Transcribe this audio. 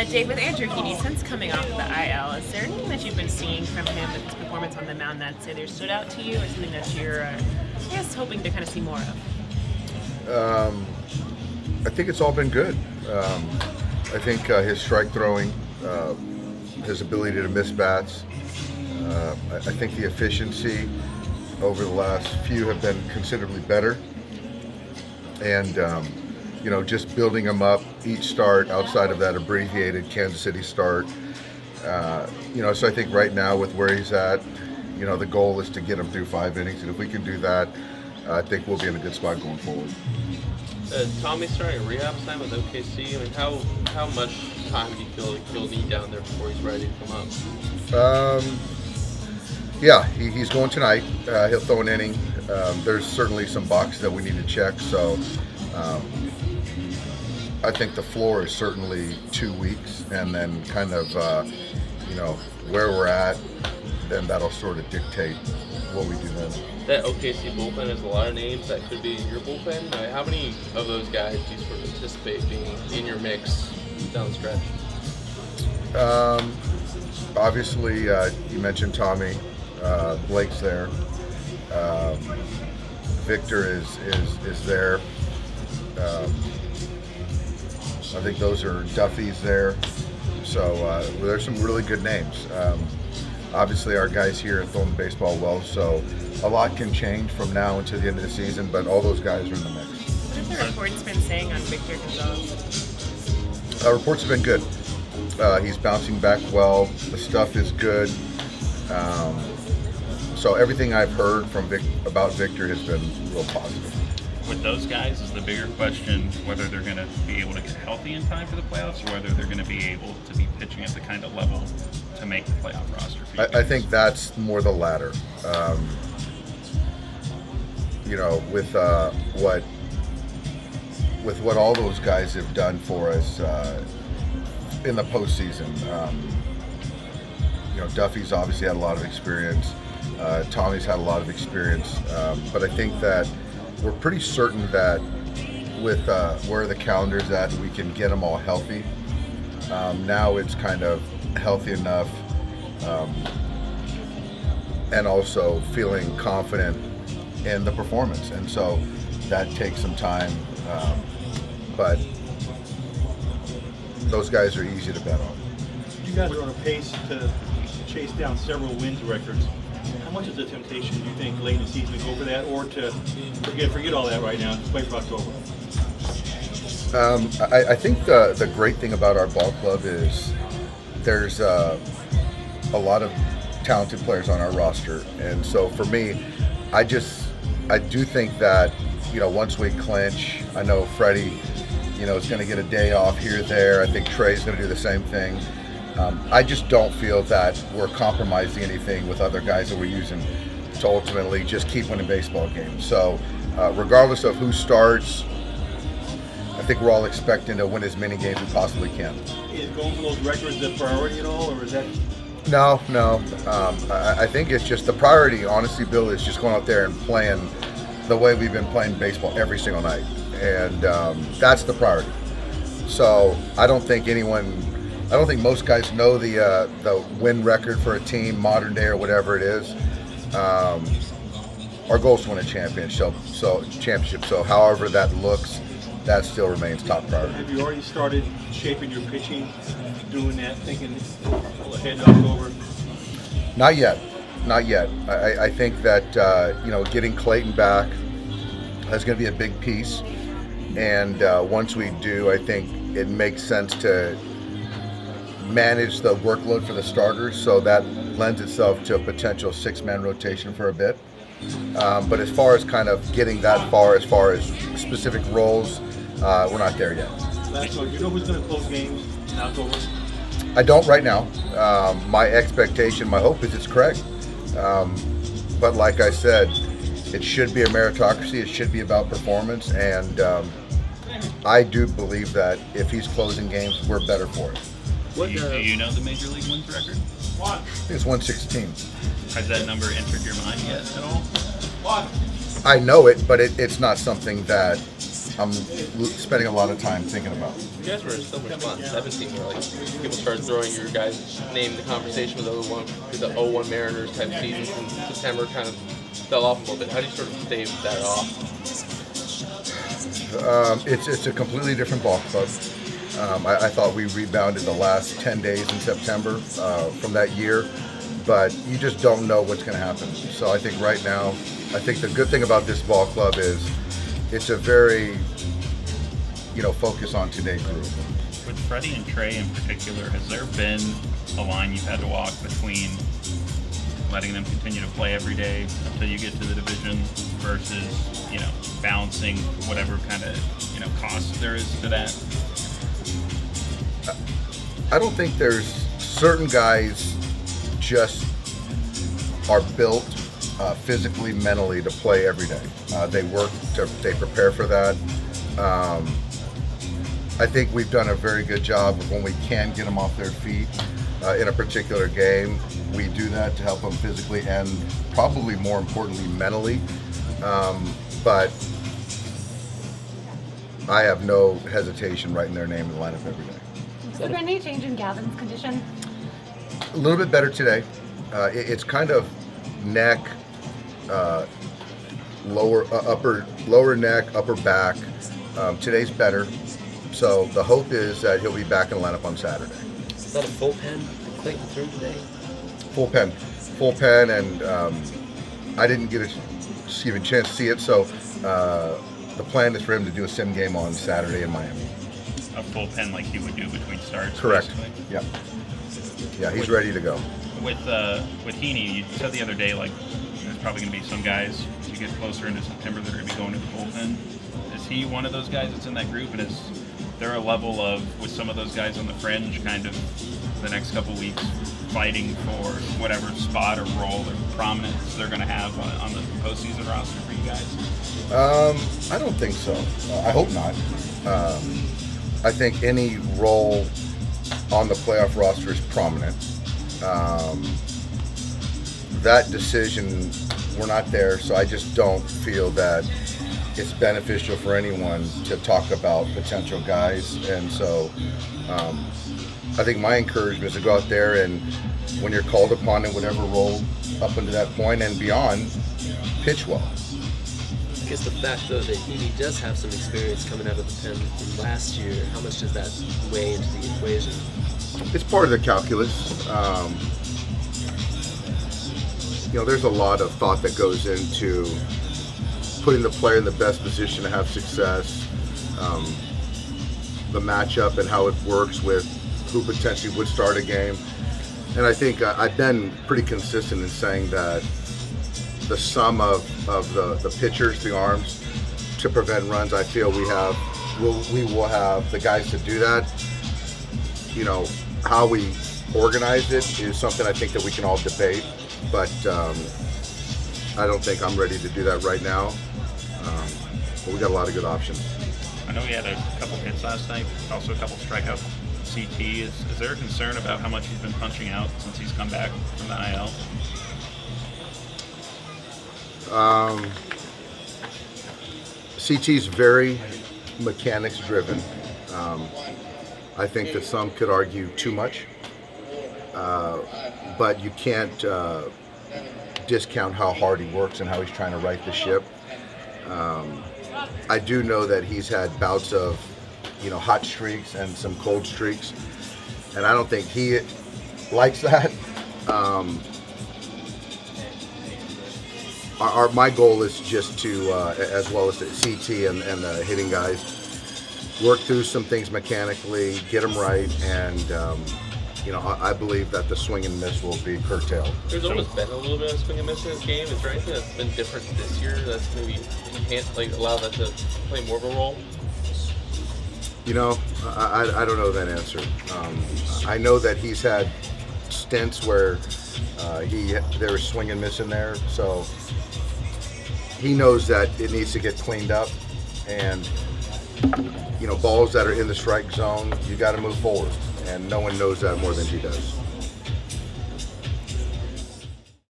Dave, with Andrew Heaney, since coming off the IL, is there anything that you've been seeing from him with his performance on the mound that either stood out to you or something that you're, I guess, hoping to kind of see more of? I think it's all been good. I think his strike throwing, his ability to miss bats, I think the efficiency over the last few have been considerably better. And, you know, just building him up each start outside of that abbreviated Kansas City start. You know, so I think right now with where he's at, you know, the goal is to get him through 5 innings. And if we can do that, I think we'll be in a good spot going forward. Tommy's starting rehab time with OKC. I mean, how much time do you feel like he'll need down there before he's ready to come up? Yeah, he's going tonight. He'll throw an inning. There's certainly some boxes that we need to check. So I think the floor is certainly 2 weeks, and then kind of, you know, where we're at, then that'll sort of dictate what we do then. That OKC bullpen has a lot of names that could be in your bullpen. How many of those guys do you sort of anticipate being in your mix down the stretch? Obviously, you mentioned Tommy. Blake's there. Victor is there. I think those are Duffy's there. So there's some really good names. Obviously, our guys here are throwing the baseball well, so a lot can change from now until the end of the season, but all those guys are in the mix. What have the reports been saying on Victor González? Reports have been good. He's bouncing back well. The stuff is good. So everything I've heard from about Victor has been real positive. With those guys, is the bigger question whether they're going to be able to get healthy in time for the playoffs, or whether they're going to be able to be pitching at the kind of level to make the playoff roster for you guys? I think that's more the latter. You know, with what all those guys have done for us in the postseason. You know, Duffy's obviously had a lot of experience. Tommy's had a lot of experience, but I think that we're pretty certain that with where the calendar's at, we can get them all healthy. Now it's kind of healthy enough, and also feeling confident in the performance, and so that takes some time. But those guys are easy to bet on. You guys are on a pace to chase down several wins records. How much is a temptation, do you think, late in the season to go for that, or to forget all that right now and just wait for October? I think the great thing about our ball club is there's a lot of talented players on our roster, and so for me, I do think that, you know, once we clinch, I know Freddie, you know, is going to get a day off here or there. I think Trey's going to do the same thing. I just don't feel that we're compromising anything with other guys that we're using to ultimately just keep winning baseball games. So regardless of who starts, I think we're all expecting to win as many games as we possibly can. Is going for those records a priority at all, or is that? No. I think it's just the priority, honestly, Bill, is just going out there and playing the way we've been playing baseball every single night. And that's the priority. So I don't think most guys know the win record for a team, modern day or whatever it is. Our goal is to win a championship. So however that looks, that still remains top priority. Have you already started shaping your pitching, doing that, thinking ahead to October? Not yet. I think that you know, getting Clayton back is going to be a big piece. And once we do, I think it makes sense to manage the workload for the starters, so that lends itself to a potential 6-man rotation for a bit. But as far as kind of getting that far, as far as specific roles, we're not there yet. Last one, do you know who's going to close games in October? I don't right now. My expectation, my hope is it's Craig. But like I said, it should be a meritocracy. It should be about performance, and I do believe that if he's closing games, we're better for it. Do you know the Major League wins record? I think it's 116. Has that number entered your mind yet at all? I know it, but it's not something that I'm spending a lot of time thinking about. You guys were in so much fun. 17, where like people started throwing your guys' name in the conversation with the 0-1 Mariners type seasons in September. Kind of fell off a little bit. How do you sort of stave that off? It's a completely different ball club. I thought we rebounded the last 10 days in September from that year, but you just don't know what's going to happen. So I think right now, I think the good thing about this ball club is it's a very, focus on today group. With Freddie and Trey in particular, has there been a line you've had to walk between letting them continue to play every day until you get to the division versus, balancing whatever kind of, cost there is to that? I don't think there's certain guys just are built physically, mentally to play every day. They prepare for that. I think we've done a very good job of when we can get them off their feet in a particular game. We do that to help them physically and probably more importantly mentally. But I have no hesitation writing their name in the lineup every day. Has there been any change in Gavin's condition? A little bit better today. It's kind of neck, lower neck, upper back. Today's better. So the hope is that he'll be back in the lineup on Saturday. Is that a full pen that Clayton threw today? Full pen, and I didn't get even chance to see it. So the plan is for him to do a sim game on Saturday in Miami. A full pen like he would do between starts? Correct. Basically. Yep. Yeah, he's ready to go. With Heaney, you said the other day, like, there's probably going to be some guys as you get closer into September that are going to be going to the bullpen. Is he one of those guys that's in that group? And is there a level of, with some of those guys on the fringe, kind of the next couple weeks fighting for whatever spot or role or prominence they're going to have on the postseason roster for you guys? I don't think so. I hope not. I think any role on the playoff roster is prominent. That decision, we're not there, so I just don't feel that it's beneficial for anyone to talk about potential guys. And so I think my encouragement is to go out there and when you're called upon in whatever role up until that point and beyond, pitch well. I guess the fact, though, that Heaney does have some experience coming out of the pen from last year, how much does that weigh into the equation? It's part of the calculus. There's a lot of thought that goes into putting the player in the best position to have success, the matchup and how it works with who potentially would start a game. And I think I've been pretty consistent in saying that the sum of the pitchers, the arms, to prevent runs, I feel we will have the guys to do that. How we organize it is something I think that we can all debate, but I don't think I'm ready to do that right now. But we got a lot of good options. I know he had a couple hits last night, also a couple strikeouts. CT, is there a concern about how much he's been punching out since he's come back from the IL? CT's very mechanics driven. I think that some could argue too much, but you can't discount how hard he works and how he's trying to right the ship. I do know that he's had bouts of, hot streaks and some cold streaks, and I don't think he likes that. My goal is just to, as well as the CT and the hitting guys, work through some things mechanically, get them right, and I believe that the swing and miss will be curtailed. There's almost been a little bit of swing and miss in this game. Is there anything that's been different this year that's maybe enhanced, allow that to play more of a role? I don't know that answer. I know that he's had stints where there was swing and miss in there, so he knows that it needs to get cleaned up, and balls that are in the strike zone, you got to move forward, and no one knows that more than he does.